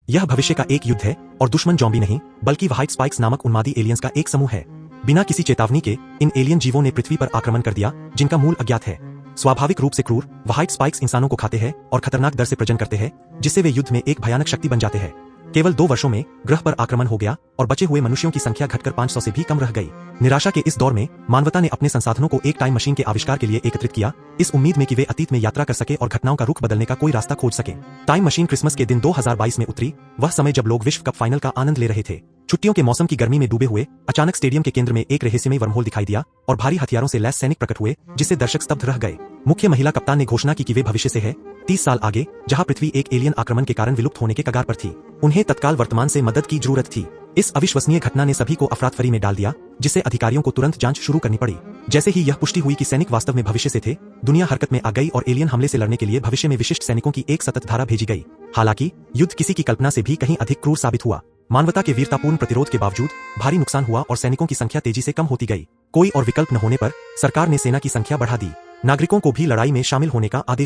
यह भविष्य का एक युद्ध है और दुश्मन जॉम्बी नहीं बल्कि व्हाइट स्पाइक्स नामक उन्मादी एलियंस का एक समूह है। बिना किसी चेतावनी के इन एलियन जीवों ने पृथ्वी पर आक्रमण कर दिया जिनका मूल अज्ञात है। स्वाभाविक रूप से क्रूर व्हाइट स्पाइक्स इंसानों को खाते हैं और खतरनाक दर से प्रजनन करते हैं जिससे वे युद्ध में एक भयानक शक्ति बन जाते हैं। केवल 2 वर्षों में ग्रह पर आक्रमण हो गया और बचे हुए मनुष्यों की संख्या घटकर 500 से भी कम रह गई। निराशा के इस दौर में मानवता ने अपने संसाधनों को एक टाइम मशीन के आविष्कार के लिए एकत्रित किया, इस उम्मीद में कि वे अतीत में यात्रा कर सके और घटनाओं का रुख बदलने का कोई रास्ता खोज सके। टाइम मशीन क्रिसमस के दिन 2022 में उतरी, वह समय जब लोग विश्व कप फाइनल का आनंद ले रहे थे। छुट्टियों के मौसम की गर्मी में डूबे हुए अचानक स्टेडियम के केंद्र में एक रहस्यमय वर्महोल दिखाई दिया और भारी हथियारों से लैस सैनिक प्रकट हुए जिससे दर्शक स्तब्ध रह गए। मुख्य महिला कप्तान ने घोषणा की कि वे भविष्य से है 30 साल आगे, जहां पृथ्वी एक एलियन आक्रमण के कारण विलुप्त होने के कगार पर थी। उन्हें तत्काल वर्तमान से मदद की जरूरत थी। इस अविश्वसनीय घटना ने सभी को अफरातफरी में डाल दिया, जिससे अधिकारियों को तुरंत जांच शुरू करनी पड़ी। जैसे ही यह पुष्टि हुई कि सैनिक वास्तव में भविष्य से थे, दुनिया हरकत में आ गई और एलियन हमले से लड़ने के लिए भविष्य में विशिष्ट सैनिकों की एक सतत धारा भेजी गई। हालांकि युद्ध किसी की कल्पना से भी कहीं अधिक क्रूर साबित हुआ। मानवता के वीरतापूर्ण प्रतिरोध के बावजूद भारी नुकसान हुआ और सैनिकों की संख्या तेजी से कम होती गई। कोई और विकल्प न होने पर सरकार ने सेना की संख्या बढ़ा दी। नागरिकों को भी लड़ाई में शामिल होने का आदेश